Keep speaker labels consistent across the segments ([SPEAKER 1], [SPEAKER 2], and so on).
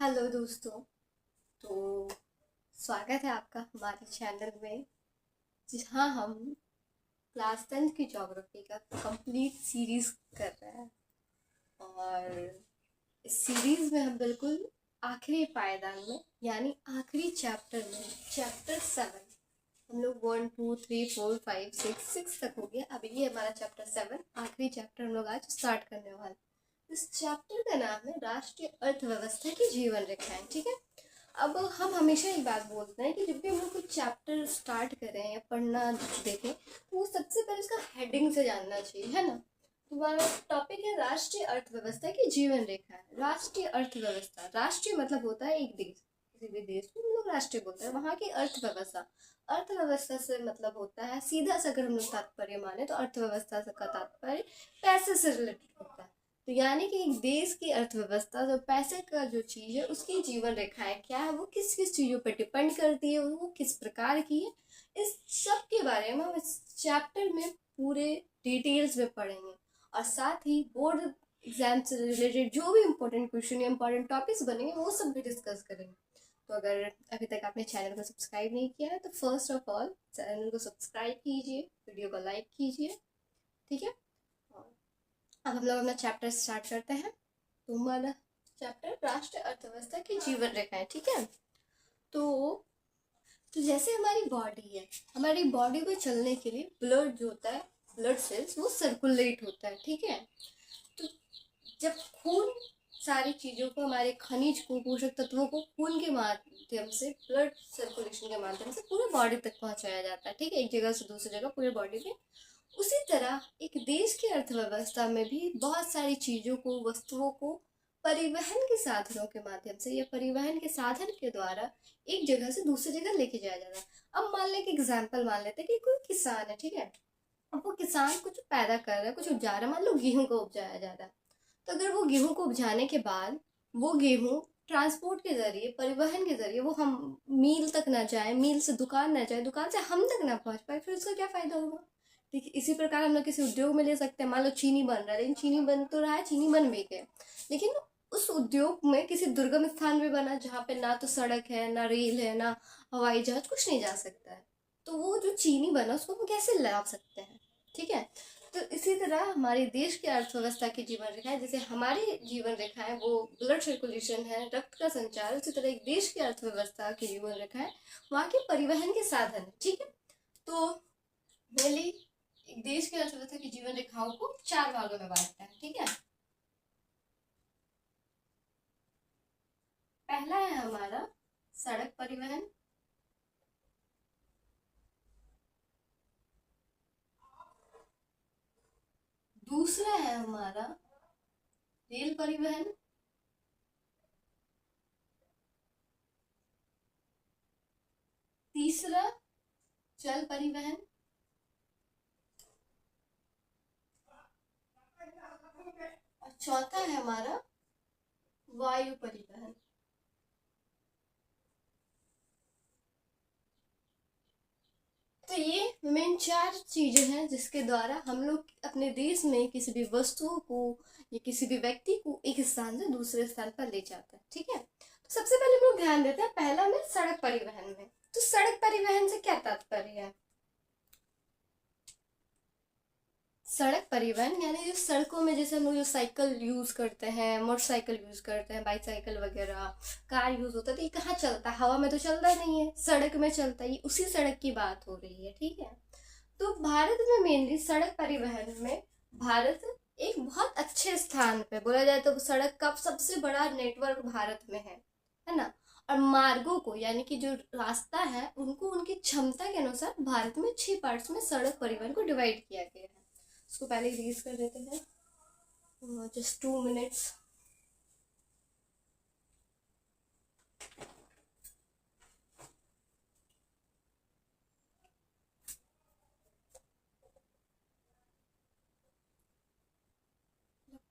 [SPEAKER 1] Hello दोस्तों। तो स्वागत है आपका हमारे चैनल में जहाँ हम क्लास 10 की ज्योग्राफी का कंप्लीट सीरीज कर रहे हैं। और इस सीरीज में हम बिल्कुल आखिरी पायदान में यानी आखिरी चैप्टर में चैप्टर 7 हम लोग 1 2 3 4 5 6 तक हो गया। अभी ये हमारा चैप्टर 7 आखिरी चैप्टर हम लोग आज स्टार्ट करने वाले। इस चैप्टर का नाम है राष्ट्रीय अर्थव्यवस्था की जीवन रेखाएं। ठीक है। अब हम हमेशा एक बात बोलते हैं कि जब भी हम लोग कुछ चैप्टर स्टार्ट करें या पढ़ना देखें तो वो सबसे पहले उसका हेडिंग से जानना चाहिए, है ना। तो हमारा टॉपिक है राष्ट्रीय अर्थव्यवस्था की जीवन रेखा है। राष्ट्रीय अर्थव्यवस्था, राष्ट्रीय मतलब होता है एक देश, किसी भी देश को हम लोग राष्ट्रीय बोलते हैं। वहाँ की अर्थव्यवस्था, अर्थव्यवस्था से मतलब होता है सीधा सा अगर हम लोग तात्पर्य माने तो अर्थव्यवस्था का तात्पर्य पैसे से रिलेटेड होता है। तो यानी कि एक देश की अर्थव्यवस्था जो पैसे का जो चीज है उसकी जीवन रेखाएं क्या है, वो किस किस चीजों पर डिपेंड करती है, वो किस प्रकार की है, इस सब के बारे में हम इस चैप्टर में पूरे डिटेल्स में पढ़ेंगे। और साथ ही बोर्ड एग्जाम से रिलेटेड जो भी इम्पोर्टेंट क्वेश्चन या इम्पोर्टेंट टॉपिक्स बनेंगे वो सब भी डिस्कस करेंगे। तो अगर अभी तक आपने चैनल को सब्सक्राइब नहीं किया है तो फर्स्ट ऑफ ऑल चैनल को सब्सक्राइब कीजिए, वीडियो को लाइक कीजिए। ठीक है। अब हम लोग अपना चैप्टर स्टार्ट करते हैं। तो हमारा चैप्टर राष्ट्रीय अर्थव्यवस्था की जीवन रेखाएं। ठीक है। तो तो जैसे हमारी बॉडी है, हमारी बॉडी को चलने के लिए ब्लड जो होता है, ब्लड सेल्स वो सर्कुलेट होता है। ठीक है। तो जब खून सारी चीजों को, हमारे खनिज को, पोषक तत्वों को खून के माध्यम से, ब्लड सर्कुलेशन के माध्यम से पूरे बॉडी तक पहुंचाया जाता है। ठीक है, एक जगह से दूसरी जगह पूरे बॉडी में। उसी तरह एक देश की अर्थव्यवस्था में भी बहुत सारी चीजों को, वस्तुओं को परिवहन के साधनों के माध्यम से या परिवहन के साधन के द्वारा एक जगह से दूसरी जगह लेके जाया जाता है। अब मान लें कि एग्जाम्पल मान लेते हैं कि कोई किसान है। ठीक है। अब वो किसान कुछ पैदा कर रहा है, कुछ उपजा रहा है। मान लो गेहूं को उपजाया जा रहा है। तो अगर वो गेहूं को उपजाने के बाद वो गेहूं ट्रांसपोर्ट के जरिए, परिवहन के जरिए वो हम मील तक ना जाए, मील से दुकान ना जाए, दुकान से हम तक ना पहुंच पाए, फिर उसका क्या फायदा होगा। ठीक है। इसी प्रकार हम लोग किसी उद्योग में ले सकते हैं। मान लो चीनी बन रहा है, लेकिन चीनी बन तो रहा है, चीनी बन भी गया, लेकिन उस उद्योग में किसी दुर्गम स्थान में बना जहाँ पे ना तो सड़क है, ना रेल है, ना हवाई जहाज, कुछ नहीं जा सकता है। तो वो जो चीनी बना उसको हम कैसे ला सकते हैं। ठीक है। तो इसी तरह हमारे देश की अर्थव्यवस्था की जीवन रेखा है। जैसे हमारी जीवन रेखा है वो ब्लड सर्कुलेशन है, रक्त का संचार, उसी तरह एक देश की अर्थव्यवस्था की जीवन रेखा है वहाँ के परिवहन के साधन है। ठीक है। तो पहले एक देश की अर्थव्यवस्था की जीवन रेखाओं को 4 भागों में बांटते हैं। ठीक है। पहला है हमारा सड़क परिवहन, दूसरा है हमारा रेल परिवहन, तीसरा जल परिवहन, और चौथा है हमारा वायु परिवहन। तो ये मेन 4 चीजें हैं जिसके द्वारा हम लोग अपने देश में किसी भी वस्तुओं को या किसी भी व्यक्ति को एक स्थान से दूसरे स्थान पर ले जाता है। ठीक है। तो सबसे पहले हम लोग ध्यान देते हैं पहला में सड़क परिवहन में। तो सड़क परिवहन से क्या तात्पर्य है। सड़क परिवहन यानी जो सड़कों में, जैसे हम लोग जो साइकिल यूज करते हैं, मोटरसाइकिल यूज करते हैं, बाईसाइकिल वगैरह, कार यूज होता है, तो ये कहाँ चलता है, हवा में तो चलता नहीं है, सड़क में चलता है। ये उसी सड़क की बात हो रही है। ठीक है। तो भारत में मेनली सड़क परिवहन में भारत एक बहुत अच्छे स्थान पे, बोला जाए तो सड़क का सबसे बड़ा नेटवर्क भारत में है ना। और मार्गों को यानी कि जो रास्ता है उनको उनकी क्षमता के अनुसार भारत में 6 पार्ट्स में सड़क परिवहन को डिवाइड किया गया है। इसको पहले रिलीज कर देते हैं, जस्ट 2 मिनट्स।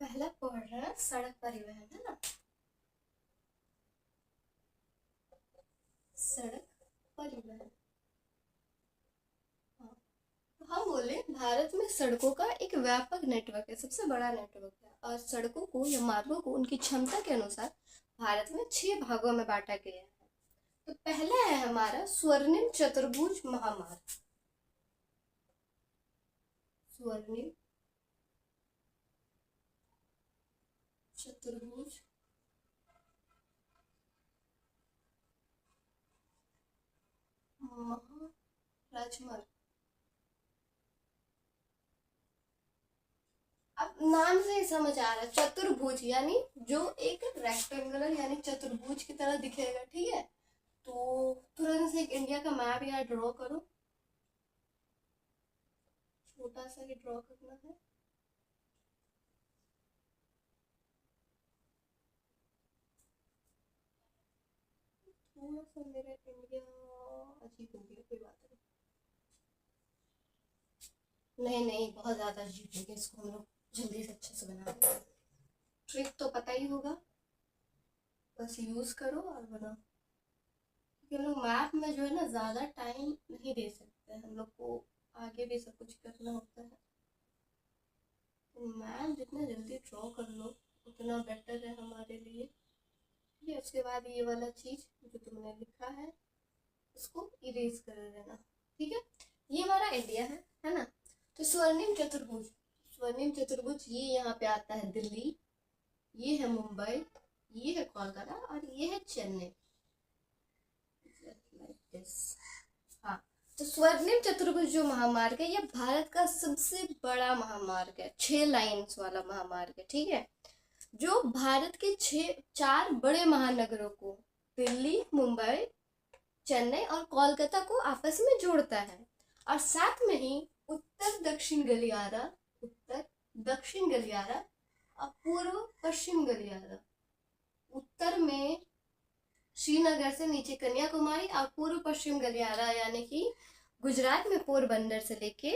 [SPEAKER 1] पहला पढ़ रहा है सड़क परिवहन, है ना। सड़क परिवहन, हाँ। तो हम बोले भारत में सड़कों का एक व्यापक नेटवर्क है, सबसे बड़ा नेटवर्क है। और सड़कों को या मार्गों को उनकी क्षमता के अनुसार भारत में 6 भागों में बांटा गया है। तो पहला है हमारा स्वर्णिम चतुर्भुज महामार्ग। स्वर्णिम चतुर्भुज महाराजमार्ग। अब नाम से ही समझ आ रहा है, चतुर्भुज यानी जो एक रेक्टेंगुलर यानी चतुर्भुज की तरह दिखेगा, ठीक है। तो तुरंत से एक इंडिया का मैप यहाँ ड्रॉ करो, छोटा सा ही ड्रॉ करना है। थोड़ा सा मेरा इंडिया अजीब हो गया, कोई बात नहीं। नहीं बहुत ज्यादा अजीब हो गया, इसको हम लोग जल्दी से अच्छे से बना देते हैं। ट्रिक तो पता ही होगा, बस यूज करो और बनाओ। क्योंकि हम लोग मैप में जो है ना ज्यादा टाइम नहीं दे सकते, हम लोग को आगे भी सब कुछ करना होता है। तो मैप जितना जल्दी ड्रॉ कर लो उतना बेटर है हमारे लिए, ठीक है। उसके बाद ये वाला चीज जो तुमने लिखा है इसको इरेज कर देना, ठीक है। ये हमारा इंडिया है ना। तो स्वर्णिम चतुर्भुज, स्वर्णिम चतुर्भुज ये यहाँ पे आता है दिल्ली, ये है मुंबई, ये है कोलकाता और ये है चेन्नई। हाँ, तो स्वर्णिम चतुर्भुज जो महामार्ग है ये भारत का सबसे बड़ा महामार्ग है, 6 लाइन्स वाला महामार्ग है, ठीक है। जो भारत के 4 बड़े महानगरों को दिल्ली, मुंबई, चेन्नई और कोलकाता को आपस में जोड़ता है। और साथ में ही उत्तर दक्षिण गलियारा और पूर्व पश्चिम गलियारा। उत्तर में श्रीनगर से नीचे कन्याकुमारी और पूर्व पश्चिम गलियारा यानी कि गुजरात में पोरबंदर से लेके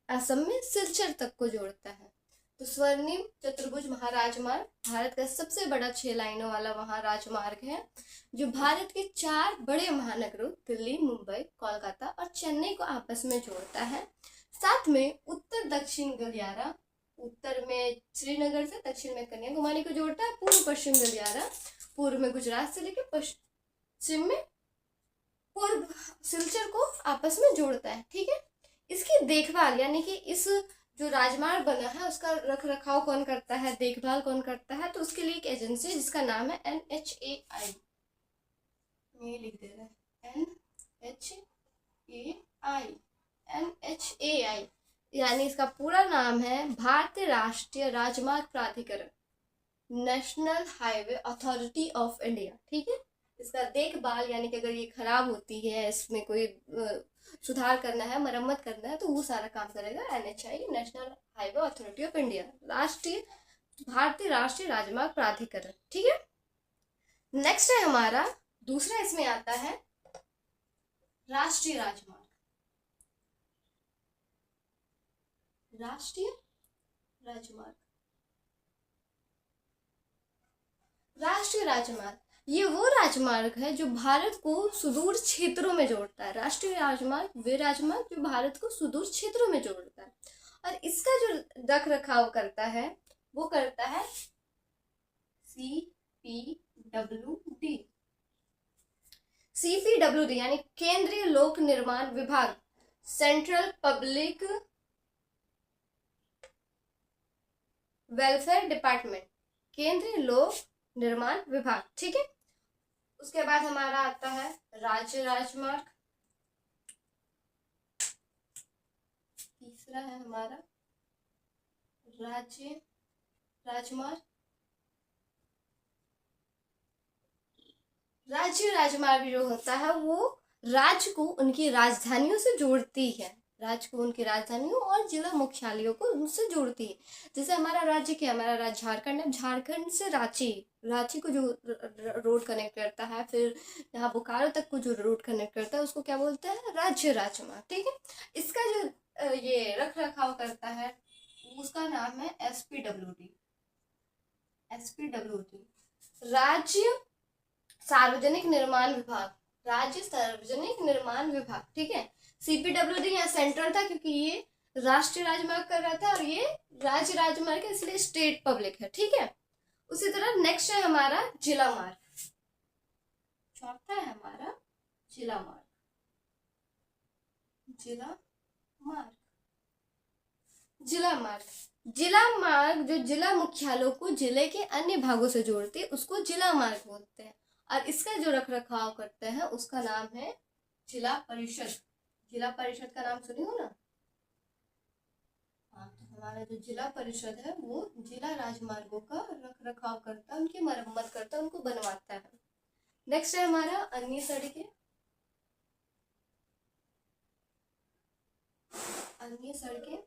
[SPEAKER 1] असम में सिलचर तक को जोड़ता है। तो स्वर्णिम चतुर्भुज महाराजमार्ग भारत का सबसे बड़ा 6 लाइनों वाला महाराजमार्ग है, जो भारत के 4 बड़े महानगरों दिल्ली, मुंबई, कोलकाता और चेन्नई को आपस में जोड़ता है। साथ में उत्तर दक्षिण गलियारा, उत्तर में श्रीनगर से दक्षिण में कन्याकुमारी को जोड़ता है। पूर्व पश्चिम गलियारा पूर्व में गुजरात से लेकर पश्चिम में पूर्व सिलचर को आपस में जोड़ता है, ठीक है। इसकी देखभाल यानी कि इस जो राजमार्ग बना है उसका रख रखाव कौन करता है, देखभाल कौन करता है, तो उसके लिए एक एजेंसी है जिसका नाम है NHAI। ये लिख दे रहा है NHAI यानी इसका पूरा नाम है भारतीय राष्ट्रीय राजमार्ग प्राधिकरण, national highway authority of India, ठीक है। इसका देखभाल यानी कि अगर ये खराब होती है, इसमें कोई सुधार करना है, मरम्मत करना है, तो वो सारा काम करेगा NHAI, national highway authority of India, भारतीय राष्ट्रीय राजमार्ग प्राधिकरण, ठीक है। नेक्स्ट है हमारा दूसरा, इसमें आता है राष्ट्रीय राजमार्ग। राष्ट्रीय राजमार्ग, राष्ट्रीय राजमार्ग ये वो राजमार्ग है जो भारत को सुदूर क्षेत्रों में जोड़ता है। राष्ट्रीय राजमार्ग वे राजमार्ग जो भारत को सुदूर क्षेत्रों में जोड़ता है, और इसका जो रख रखाव करता है वो करता है CPWD यानी केंद्रीय लोक निर्माण विभाग, सेंट्रल पब्लिक वेलफेयर डिपार्टमेंट, केंद्रीय लोक निर्माण विभाग, ठीक है। उसके बाद हमारा आता है राज्य राजमार्ग। तीसरा है हमारा राज्य राजमार्ग। राज्य राजमार्ग जो होता है वो राज्य को उनकी राजधानियों से जोड़ती है, राज्य को उनकी राजधानियों और जिला मुख्यालयों को उनसे जोड़ती है। जैसे हमारा राज्य क्या, हमारा राज्य झारखंड है, झारखंड से रांची को जो रोड कनेक्ट करता है, फिर यहाँ बोकारो तक को जो रोड कनेक्ट करता है उसको क्या बोलते हैं, राज्य राजमार्ग, ठीक है। इसका जो ये रख रखाव करता है उसका नाम है SPWD, राज्य सार्वजनिक निर्माण विभाग, राज्य सार्वजनिक निर्माण विभाग, ठीक है। CPWD यहाँ सेंट्रल था क्योंकि ये राष्ट्रीय राजमार्ग कर रहा था, और ये राज्य राजमार्ग है इसलिए स्टेट पब्लिक है, ठीक है। उसी तरह नेक्स्ट है हमारा जिला मार्ग। चौथा है हमारा जिला मार्ग। जिला मार्ग, जिला मार्ग, जिला मार्ग जो जिला मुख्यालयों को जिले के अन्य भागों से जोड़ते हैं उसको जिला मार्ग बोलते हैं। और इसका जो रख रखाव करते हैं उसका नाम है जिला परिषद। जिला परिषद का नाम सुनी हो ना? हाँ, तो हमारा जो जिला परिषद है वो जिला राजमार्गों का रख रखाव करता है, उनकी मरम्मत करता है, उनको बनवाता है। नेक्स्ट है हमारा अन्य सड़कें। अन्य सड़कें,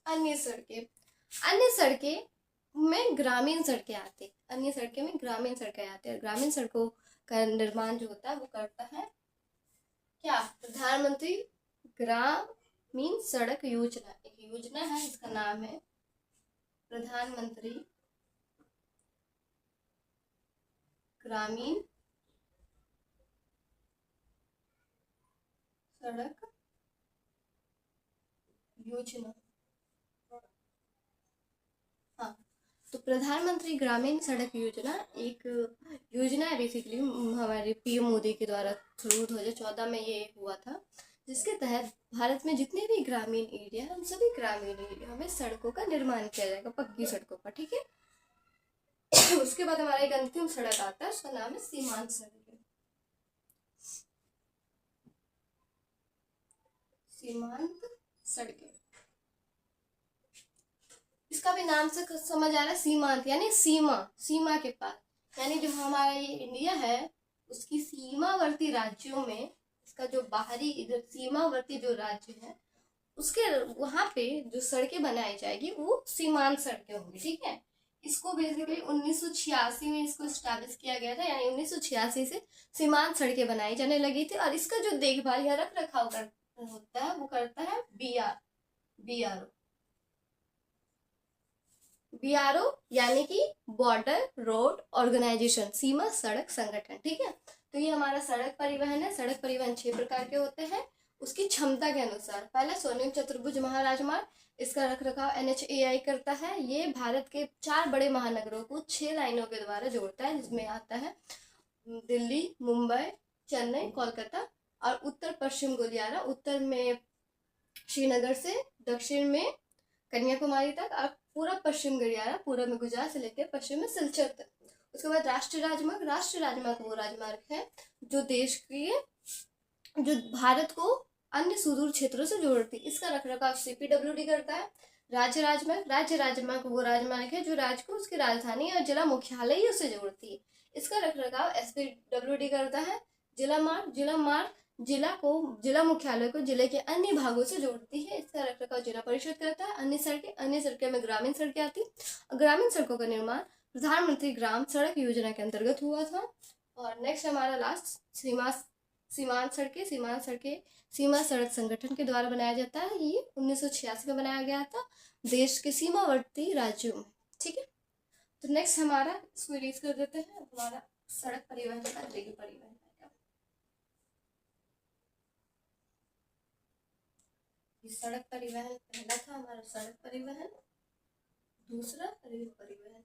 [SPEAKER 1] अन्य सड़कें, अन्य सड़कें में ग्रामीण सड़कें आती है। अन्य सड़कें में ग्रामीण सड़कें आती है। ग्रामीण सड़कों का निर्माण जो होता है वो करता है क्या? प्रधानमंत्री ग्रामीण सड़क योजना। एक योजना है, इसका नाम है प्रधानमंत्री ग्रामीण सड़क योजना। हाँ, तो प्रधानमंत्री ग्रामीण सड़क योजना एक योजना है, बेसिकली हमारे पीएम मोदी के द्वारा थ्रू 2014 में ये हुआ था, जिसके तहत भारत में जितने भी ग्रामीण एरिया है उन सभी ग्रामीण एरिया में सड़कों का निर्माण किया जाएगा, पक्की सड़कों का। ठीक है। उसके बाद हमारा एक अंतिम सड़क आता है, उसका नाम है सीमांत सड़क। सीमांत सड़कें, इसका भी नाम से समझ आ रहा है, सीमांत यानी सीमा, सीमा के पास, यानी जो हमारा ये इंडिया है उसकी सीमावर्ती राज्यों में, इसका जो बाहरी इधर सीमावर्ती जो राज्य है उसके वहां पे जो सड़कें बनाई जाएगी वो सीमांत सड़कें होंगी। ठीक है। इसको बेसिकली 1986 में इसको स्टैब्लिश किया गया था, यानी 1986 से सीमांत सड़कें बनाई जाने लगी थी। और इसका जो देखभाल या रख रखाव होता है वो करता है बीआरओ। बीआरओ यानी कि बॉर्डर रोड ऑर्गेनाइजेशन, सीमा सड़क संगठन। ठीक है। तो ये हमारा सड़क परिवहन है। सड़क परिवहन 6 प्रकार के होते हैं उसकी क्षमता के अनुसार। पहला स्वर्णिम चतुर्भुज महाराजमार्ग, इसका रख रखाव NHAI करता है। ये भारत के 4 बड़े महानगरों को 6 लाइनों के द्वारा जोड़ता है, जिसमें आता है दिल्ली, मुंबई, चेन्नई, कोलकाता और उत्तर पश्चिम गलियारा, उत्तर में श्रीनगर से दक्षिण में कन्याकुमारी तक, और पूरा पश्चिम गलियारा पूर्व में गुजरात से लेकर पश्चिम में सिलचर तक। उसके बाद राष्ट्रीय राजमार्ग। राष्ट्रीय राजमार्ग वो राजमार्ग है जो देश के, जो भारत को अन्य सुदूर क्षेत्रों से जोड़ती है। इसका रखरखाव CPWD करता है। राज्य राजमार्ग। राज्य राजमार्ग वो राजमार्ग है जो राज्य को उसकी राजधानी और जिला मुख्यालय से जोड़ती है। इसका रखरखाव SPWD करता है। जिला मार्ग। जिला मार्ग जिला को, जिला मुख्यालय को जिले के अन्य भागों से जोड़ती है। इसका रखरखाव जिला परिषद करता है। अन्य सड़कें में ग्रामीण सड़कें आती। ग्रामीण सड़कों का निर्माण प्रधानमंत्री ग्राम सड़क योजना के अंतर्गत हुआ था। और नेक्स्ट हमारा लास्ट सीमांत सड़कें। सीमांत सड़कें सीमा सड़क संगठन के द्वारा बनाया जाता है। ये 1986 में बनाया गया था देश के सीमावर्ती राज्यों में। ठीक है। तो नेक्स्ट हमारा इसको रीड कर देते हैं। हमारा सड़क परिवहन का रेल परिवहन है। सड़क परिवहन पहला था हमारा सड़क परिवहन, दूसरा रेल परिवहन।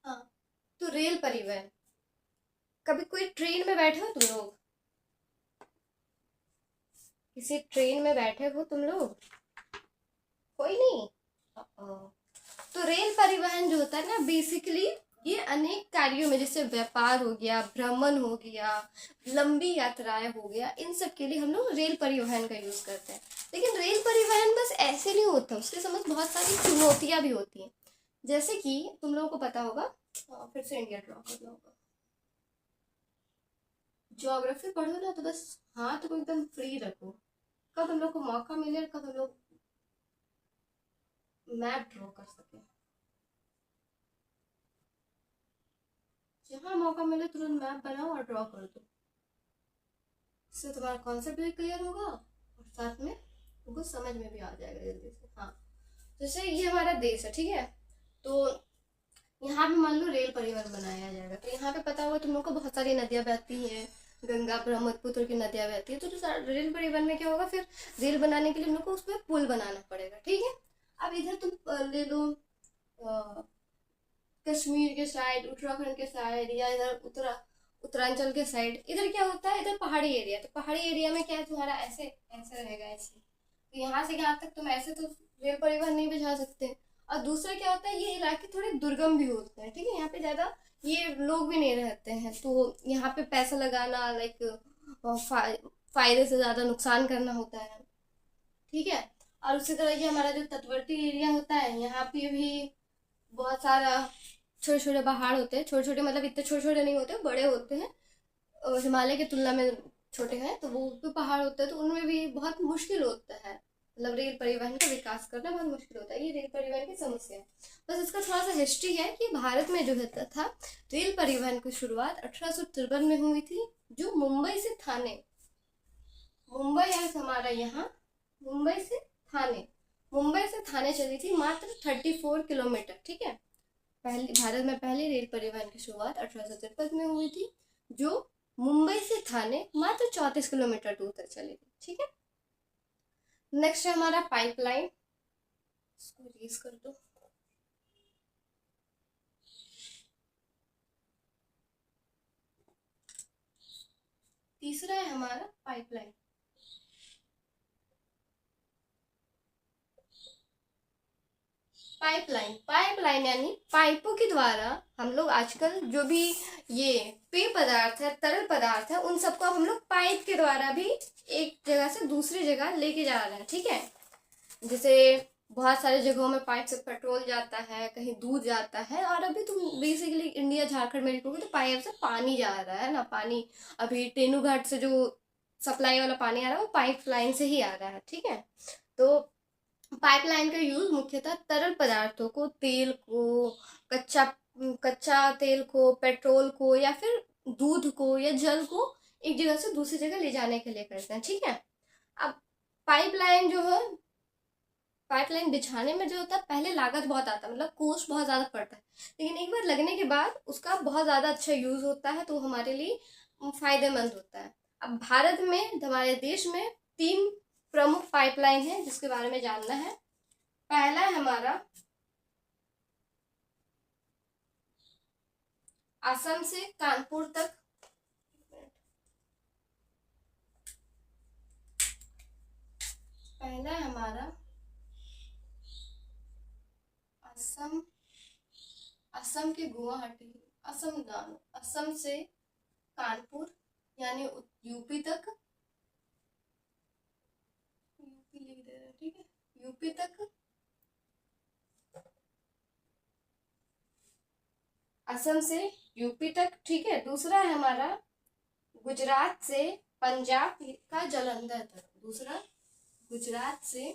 [SPEAKER 1] हाँ, तो रेल परिवहन, कभी कोई ट्रेन में बैठे हो तुम लोग? किसी ट्रेन में बैठे हो तुम लोग? कोई नहीं। तो रेल परिवहन जो होता है ना, बेसिकली ये अनेक कार्यों में, जैसे व्यापार हो गया, भ्रमण हो गया, लंबी यात्राएं हो गया, इन सब के लिए हम लोग रेल परिवहन का यूज करते हैं। लेकिन रेल परिवहन बस ऐसे नहीं होता, उसके समझ बहुत सारी चुनौतियां भी होती हैं। जैसे कि तुम लोगों को पता होगा, फिर से इंडिया ड्रॉ करना होगा। ज्योग्राफी पढ़ो ना तो बस हाथ को एकदम फ्री रखो, कब हम लोग को मौका मिले कब हम लोग मैप ड्रॉ कर सके। जहाँ मौका मिले तुरंत मैप बनाओ और ड्रॉ कर दो। इससे तुम्हारा कॉन्सेप्ट भी क्लियर होगा और साथ में तुमको समझ में भी आ जाएगा जल्दी से। हाँ, जैसे ये हमारा देश है, ठीक है। तो यहाँ पे मान लो रेल परिवहन बनाया जाएगा, तो यहाँ पे पता होगा तुम लोग को बहुत सारी नदियाँ बहती हैं, गंगा ब्रह्मपुत्र की नदियां बहती है, तो रेल परिवहन में क्या होगा, फिर रेल बनाने के लिए हम लोग को उसमें पुल बनाना पड़ेगा, ठीक है। अब इधर तुम ले लो कश्मीर के साइड, उत्तराखंड के साइड, या इधर उत्तरांचल के साइड, इधर क्या होता है, इधर पहाड़ी एरिया, तो पहाड़ी एरिया में क्या है, तुम्हारा ऐसे ऐसे रहेगा, ऐसे, तो यहाँ से यहाँ तक तुम ऐसे तो रेल परिवहन नहीं बिछा सकते। और दूसरा क्या होता है, ये इलाके थोड़े दुर्गम भी होते हैं, ठीक है, यहाँ पे ज्यादा ये लोग भी नहीं रहते हैं, तो यहाँ पे पैसा लगाना लाइक फायदे से ज्यादा नुकसान करना होता है, ठीक है। और उसी तरह ये हमारा जो तटवर्ती एरिया होता है, यहाँ पे भी बहुत सारा छोटे छोटे पहाड़ होते हैं, छोटे छोटे मतलब इतने छोटे छोटे नहीं होते, बड़े होते हैं, और हिमालय की तुलना में छोटे हैं, तो वो भी पहाड़ होते हैं, तो उनमें भी बहुत मुश्किल होता है, मतलब रेल परिवहन का विकास करना बहुत मुश्किल होता है, ये रेल परिवहन की समस्या है। बस इसका थोड़ा सा हिस्ट्री है कि भारत में जो होता था, रेल परिवहन की शुरुआत 1853 में हुई थी, जो मुंबई से थाने, मुंबई है हमारा यहाँ, मुंबई से थाने, मुंबई से थाने चली थी, मात्र 34 किलोमीटर, ठीक है। पहली भारत में पहली रेल परिवहन की शुरुआत 1853 में हुई थी, जो मुंबई से थाने मात्र 34 किलोमीटर दूर तक चली थी, ठीक है। नेक्स्ट है हमारा पाइपलाइन, इसको रीज कर दो। तीसरा है हमारा पाइपलाइन। पाइपलाइन, पाइपलाइन यानी पाइपों के द्वारा हम लोग आजकल जो भी ये पेय पदार्थ है, तरल पदार्थ है, उन सबको हम लोग पाइप के द्वारा भी एक जगह से दूसरी जगह लेके जा रहे हैं, ठीक है। जैसे बहुत सारे जगहों में पाइप से पेट्रोल जाता है, कहीं दूध जाता है, और अभी तुम बेसिकली इंडिया झारखंड में देखोगे तो पाइप से पानी जा रहा है ना, पानी अभी तेनू घाट से जो सप्लाई वाला पानी आ रहा है वो पाइप लाइन से ही आ रहा है, ठीक है। तो पाइपलाइन का यूज मुख्यतः तरल पदार्थों को, तेल को, कच्चा कच्चा तेल को, पेट्रोल को, या फिर दूध को या जल को एक जगह से दूसरी जगह ले जाने के लिए करते हैं, ठीक है। अब पाइपलाइन जो है, पाइपलाइन बिछाने में जो होता है पहले लागत बहुत आता है, मतलब कॉस्ट बहुत ज्यादा पड़ता है, लेकिन एक बार लगने के बाद उसका बहुत ज्यादा अच्छा यूज होता है, तो हमारे लिए फायदेमंद होता है। अब भारत में, हमारे देश में 3 प्रमुख पाइपलाइन है जिसके बारे में जानना है। पहला है हमारा असम से कानपुर तक, पहला है हमारा असम, असम के गुवाहाटी, असम से कानपुर यानी यूपी तक, यूपी लिख दे रहे हैं, ठीक है, यूपी तक, असम से यूपी तक, ठीक है। दूसरा है हमारा गुजरात से पंजाब का जालंधर तक, दूसरा गुजरात से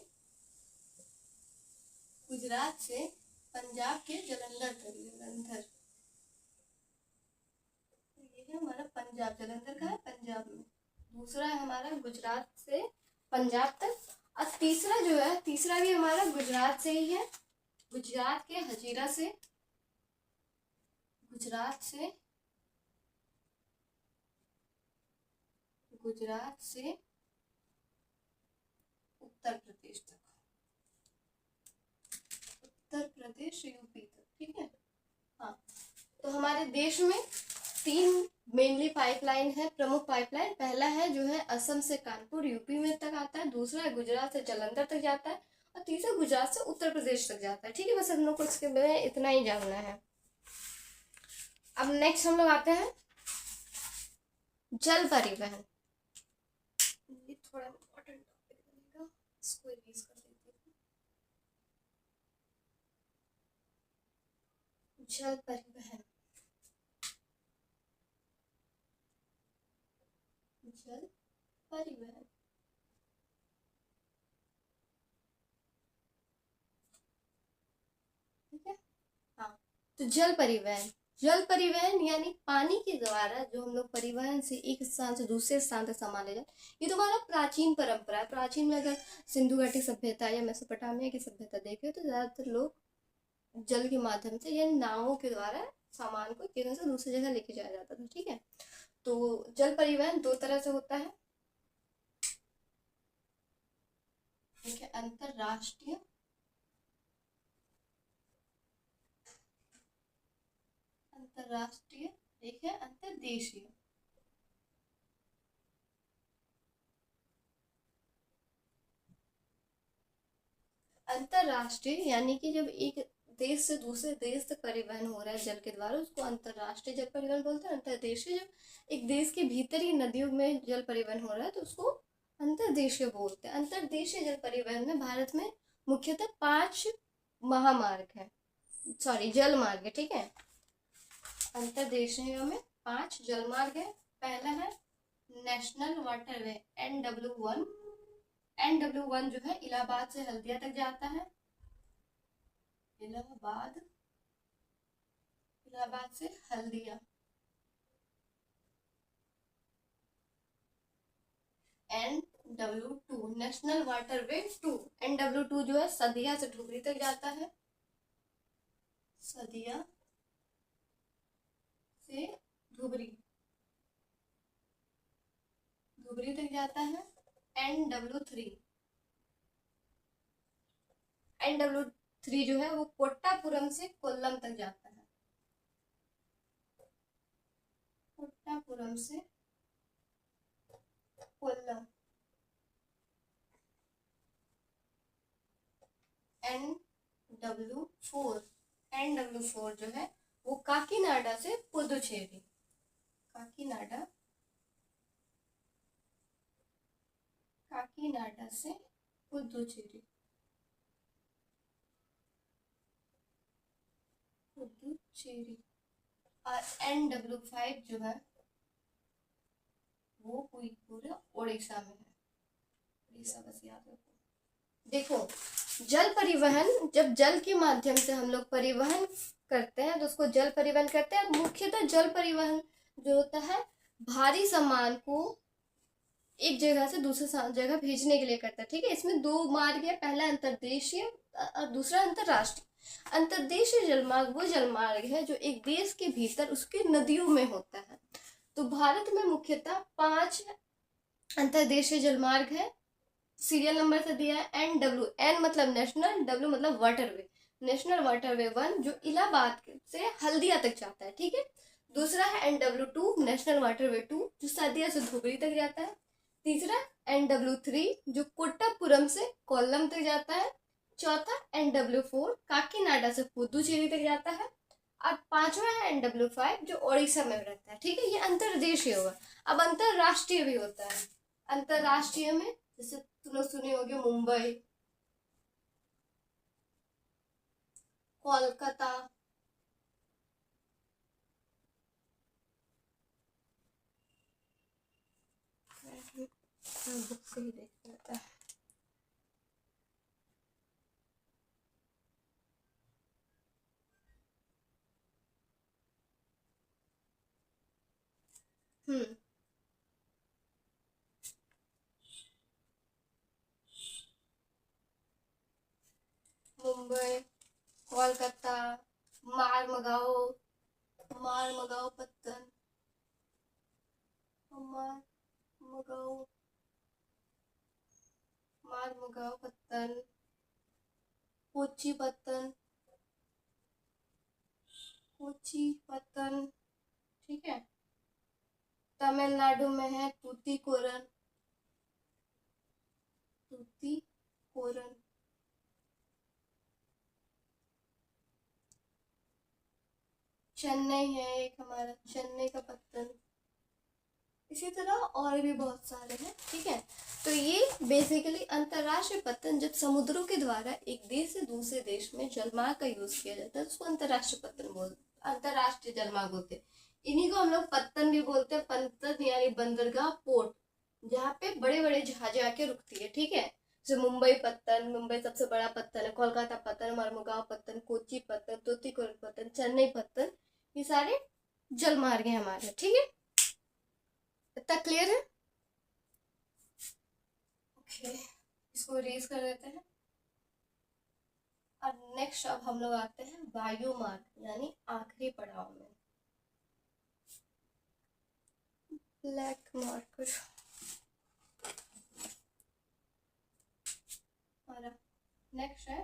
[SPEAKER 1] पंजाब के जालंधर तक, जालंधर, ये है हमारा पंजाब, जालंधर का है पंजाब में। दूसरा है हमारा गुजरात से पंजाब तक, और तीसरा जो है, तीसरा भी हमारा गुजरात से ही है, गुजरात के हजीरा से, गुजरात से उत्तर प्रदेश तक, उत्तर प्रदेश यूपी तक, ठीक है। हाँ, तो हमारे देश में 3 मेनली पाइपलाइन है, प्रमुख पाइपलाइन। पहला है जो है असम से कानपुर यूपी में तक आता है, दूसरा है गुजरात से जालंधर तक जाता है, और तीसरा गुजरात से उत्तर प्रदेश तक जाता है, ठीक है। बस हम लोग को इसके बारे में इतना ही जानना है। अब नेक्स्ट हम लोग आते हैं जल परिवहन, ये थोड़ा इम्पोर्टेंट टॉपिक बनेगा, इसको रिलीज कर देती हूँ। जल परिवहन, जल परिवहन, ठीक है। हाँ, तो जल परिवहन, जल परिवहन यानी पानी के द्वारा जो हम लोग परिवहन से एक स्थान से दूसरे स्थान तक सामान ले जाए, ये तो हमारा प्राचीन परंपरा है। प्राचीन में अगर सिंधु घाटी सभ्यता या मेसोपोटामिया की सभ्यता देखे तो ज्यादातर लोग जल के माध्यम से या नावों के द्वारा सामान को एक जगह से दूसरी जगह लेके जाया जाता था, ठीक है। तो जल परिवहन दो तरह से होता है, ठीक है, अंतरराष्ट्रीय अंतरराष्ट्रीय एक है अंतरदेशीय। अंतरराष्ट्रीय यानी कि जब एक देश से दूसरे देश तक परिवहन हो रहा है जल के द्वारा, उसको अंतरराष्ट्रीय जल परिवहन बोलते हैं। अंतरदेशीय जब एक देश के भीतर ही नदियों में जल परिवहन हो रहा है तो उसको अंतरदेशीय बोलते हैं। अंतरदेशीय जल परिवहन में भारत में मुख्यतः 5 महामार्ग है, सॉरी जल मार्ग है, ठीक है। अंतरदेशीय में 5 जल मार्ग है। पहला है नेशनल वाटरवे NW1। NW1 जो है इलाहाबाद से हल्दिया तक जाता है, इलाहाबाद से Haldia. NW2 national waterway 2, NW2 जो है सदिया से धुबरी तक जाता है, सदिया से धुबरी तक जाता है। NW3 जो है वो कोट्टापुरम से कोल्लम तक जाता है, कोट्टापुरम से कोल्लम। NW4 जो है वो काकीनाडा से पुदुचेरी, काकीनाडा से पुदुचेरी, और NW5 जो है वो पूरा ओडिशा में है, ओडिशा बस याद रखो। देखो, जल परिवहन, जब जल के माध्यम से हम लोग परिवहन करते हैं तो उसको जल परिवहन कहते हैं। मुख्यतः जल परिवहन जो होता है भारी सामान को एक जगह से दूसरे जगह भेजने के लिए करता है, ठीक है। इसमें 2 मार्ग है, पहला अंतरदेशीय और दूसरा अंतरराष्ट्रीय। अंतरदेशीय जलमार्ग वो जलमार्ग है जो एक देश के भीतर उसके नदियों में होता है। तो भारत में मुख्यतः 5 अंतरदेशीय जलमार्ग है। सीरियल नंबर से दिया है NW, N मतलब नेशनल, W मतलब वाटरवे। नेशनल वाटरवे 1 जो इलाहाबाद से हल्दिया तक जाता है, ठीक है। दूसरा है NW2 नेशनल वाटरवे 2 जो सदिया से धुबरी तक जाता है। तीसरा NW3 जो कोट्टापुरम से कोल्लम तक जाता है। चौथा NW4 काकीनाडा से पुदुचेरी तक जाता है। और पांचवा है NW5 जो ओडिशा में रहता है, ठीक है। ये अंतरदेशीय होगा। अब अंतरराष्ट्रीय भी होता है। अंतरराष्ट्रीय में जैसे तुम लोग सुने होगे मुंबई, कोलकाता, बुक से ही देख लेता है। मुंबई, कोलकाता, मारमगाओ पत्तन, मारमगाओ पत्तन, कोची पत्तन, ठीक है। तमिलनाडु में है तूतीकोरन, चेन्नई है एक हमारा, चेन्नई का पत्तन। इसी तरह और भी बहुत सारे हैं, ठीक है। तो ये बेसिकली अंतरराष्ट्रीय पत्तन जब समुद्रों के द्वारा एक देश से दूसरे देश में जलमार्ग का यूज किया जाता है उसको अंतरराष्ट्रीय पत्तन बोलते, अंतरराष्ट्रीय जलमार्ग होते हैं। इन्हीं को हम लोग पत्तन भी बोलते हैं। पत्तन यानी बंदरगाह, पोर्ट, जहाँ पे बड़े बड़े जहाजें आके रुकती है, ठीक है। जैसे मुंबई पत्तन, मुंबई सबसे बड़ा पत्तन है। कोलकाता पत्तन, मरमुगांव पत्तन, कोची पत्तन, तूतीकोरिन पत्तन, चेन्नई पत्तन, ये सारे जलमार्ग हैं हमारे, ठीक है। इतना क्लियर है? ओके, इसको रेज कर देते हैं। और नेक्स्ट अब हम लोग आते हैं वायु मार्ग यानी आखिरी पड़ाव में। Black marker. हमारा नेक्स्ट है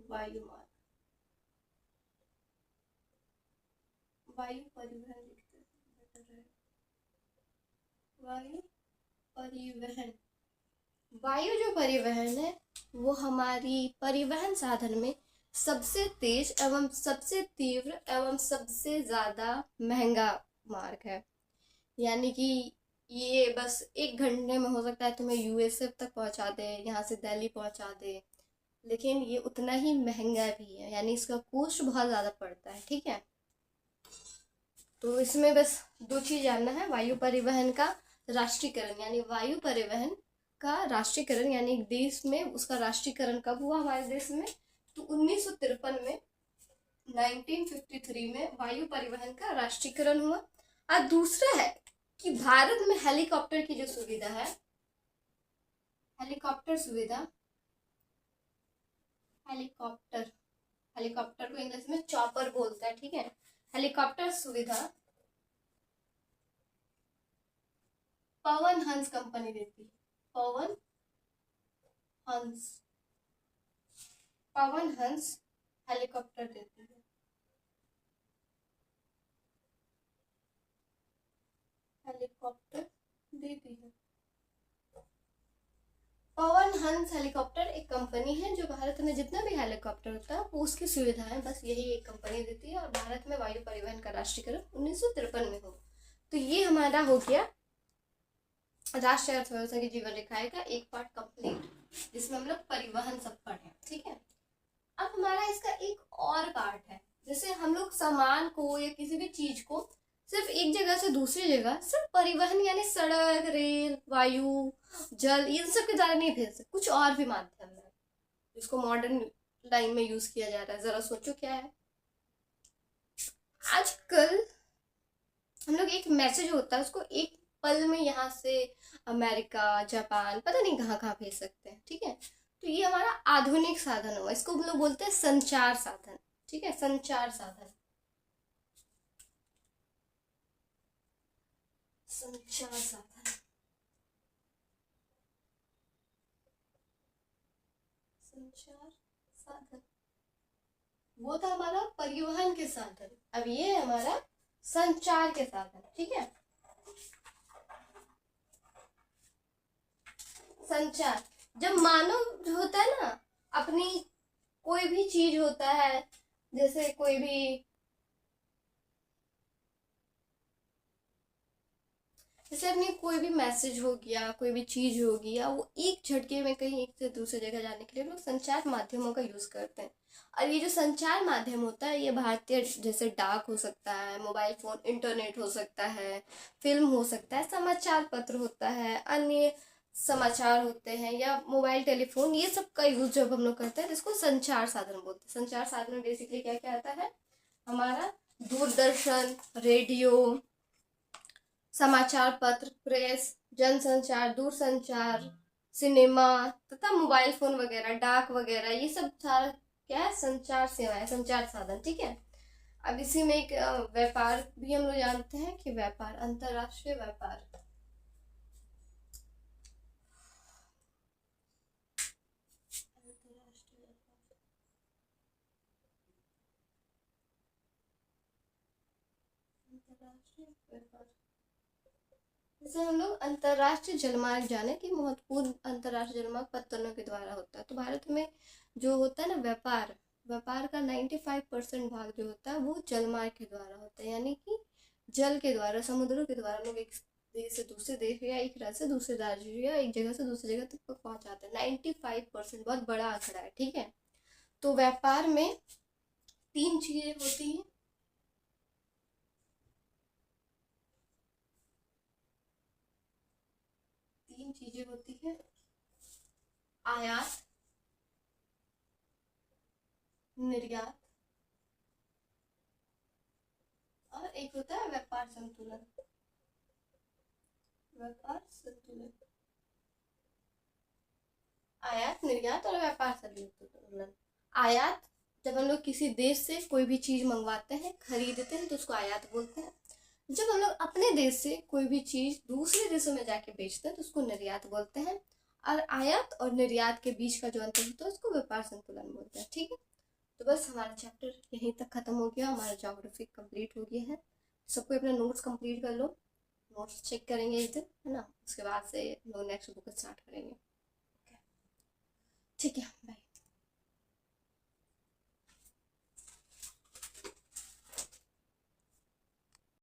[SPEAKER 1] वायु मार्ग। वायु परिवहन लिखते हैं, बेटर है। वायु परिवहन, वायु जो परिवहन है वो हमारी परिवहन साधन में सबसे तेज एवं सबसे तीव्र एवं सबसे ज्यादा महंगा मार्ग है। यानी कि ये बस 1 घंटे में हो सकता है तुम्हें यूएसए तक पहुंचा दे, यहाँ से दिल्ली पहुंचा दे, लेकिन ये उतना ही महंगा भी है, यानी इसका कॉस्ट बहुत ज्यादा पड़ता है। ठीक है, तो इसमें बस 2 चीज जानना है। वायु परिवहन का राष्ट्रीयकरण, यानी वायु परिवहन का राष्ट्रीयकरण, यानी देश में उसका राष्ट्रीयकरण कब हुआ हमारे देश में, तो 1953 में, 1953 में वायु परिवहन का राष्ट्रीयकरण हुआ। और दूसरा है कि भारत में हेलीकॉप्टर की जो सुविधा है, हेलीकॉप्टर सुविधा, हेलीकॉप्टर, हेलीकॉप्टर को इंग्लिश में चॉपर बोलते हैं। ठीक है, हेलीकॉप्टर सुविधा पवन हंस कंपनी देती है। पवन हंस, पवन हंस हेलीकॉप्टर देती है। हेलीकॉप्टर देती है। पवन हंस हेलीकॉप्टर एक कंपनी है जो भारत में जितना भी हेलीकॉप्टर होता है वो उसकी सुविधाएं बस यही एक कंपनी देती है। और भारत में वायु परिवहन का राष्ट्रीयकरण 1953 में हो। तो ये हमारा हो गया राष्ट्रीय अर्थव्यवस्था की जीवन रेखाएं का एक पार्ट कंप्लीट, जिसमें हम लोग परिवहन सब पढ़े। ठीक है, अब हमारा इसका एक और पार्ट है, जैसे हम लोग सामान को या किसी भी चीज को सिर्फ एक जगह से दूसरी जगह सिर्फ परिवहन यानी सड़क, रेल, वायु, जल, इन सब के द्वारा नहीं भेज सकते, कुछ और भी माध्यम है जिसको मॉडर्न टाइम में यूज किया जा रहा है। जरा सोचो क्या है। आजकल हम लोग एक मैसेज होता है उसको एक पल में यहाँ से अमेरिका, जापान, पता नहीं कहाँ कहाँ भेज सकते हैं। ठीक है, तो ये हमारा आधुनिक साधन हुआ, इसको हम लोग बोलते हैं संचार साधन। ठीक है, संचार साधन, संचार साधन, संचार साधन वो था हमारा परिवहन के साधन। अब ये है हमारा संचार के साधन। ठीक है, संचार, जब मानव जो होता है ना अपनी कोई भी चीज होता है, जैसे कोई भी, जैसे अपनी कोई भी मैसेज हो गया, कोई भी चीज हो गया, वो एक झटके में कहीं एक से दूसरी जगह जाने के लिए लोग संचार माध्यमों का यूज करते हैं। और ये जो संचार माध्यम होता है ये भारतीय, जैसे डाक हो सकता है, मोबाइल फोन, इंटरनेट हो सकता है, फिल्म हो सकता है, समाचार पत्र होता है, अन्य समाचार होते हैं, या मोबाइल टेलीफोन, ये सब का यूज जब हम लोग करते हैं इसको संचार साधन बोलते हैं। संचार साधन में बेसिकली क्या क्या आता है हमारा, दूरदर्शन, रेडियो, समाचार पत्र, प्रेस, जनसंचार, दूरसंचार, सिनेमा तथा मोबाइल फोन वगैरह, डाक वगैरह, ये सब सारा क्या है, संचार सेवाएं, संचार साधन। ठीक है, अब इसी में एक व्यापार भी हम लोग जानते हैं कि व्यापार, अंतरराष्ट्रीय व्यापार, अंतरराष्ट्रीय व्यापार, जैसे हम लोग अंतरराष्ट्रीय जलमार्ग जाने की, महत्वपूर्ण अंतरराष्ट्रीय जलमार्ग पत्तनों के द्वारा होता है। तो भारत में जो होता है ना व्यापार, व्यापार का 95% भाग जो होता है वो जलमार्ग के द्वारा होता है, यानी कि जल के द्वारा, समुद्रों के द्वारा लोग एक देश से दूसरे देश या एक राज्य से दूसरे राज्य या एक जगह से दूसरी जगह तक पहुंचाते हैं। 95% बहुत बड़ा आंकड़ा है। ठीक है, तो व्यापार में 3 चीजें होती हैं, आयात, निर्यात, और एक होता है व्यापार संतुलन। व्यापार संतुलन, आयात, निर्यात और व्यापार संतुलन। आयात, जब हम लोग किसी देश से कोई भी चीज मंगवाते हैं, खरीदते हैं, तो उसको आयात बोलते हैं। जब हम लोग अपने देश से कोई भी चीज दूसरे देशों में जाके बेचते हैं तो उसको निर्यात बोलते हैं, और आयात और निर्यात के बीच का जो अंतर होता है उसको व्यापार संतुलन बोलते हैं। ठीक है, तो बस हमारा चैप्टर यहीं तक खत्म हो गया, हमारा ज्योग्राफी कंप्लीट हो गया है। सबको अपना नोट्स कंप्लीट कर लो, नोट्स चेक करेंगे इस दिन, है ना, उसके बाद से हम लोग नेक्स्ट बुक स्टार्ट करेंगे। ठीक है, बाय।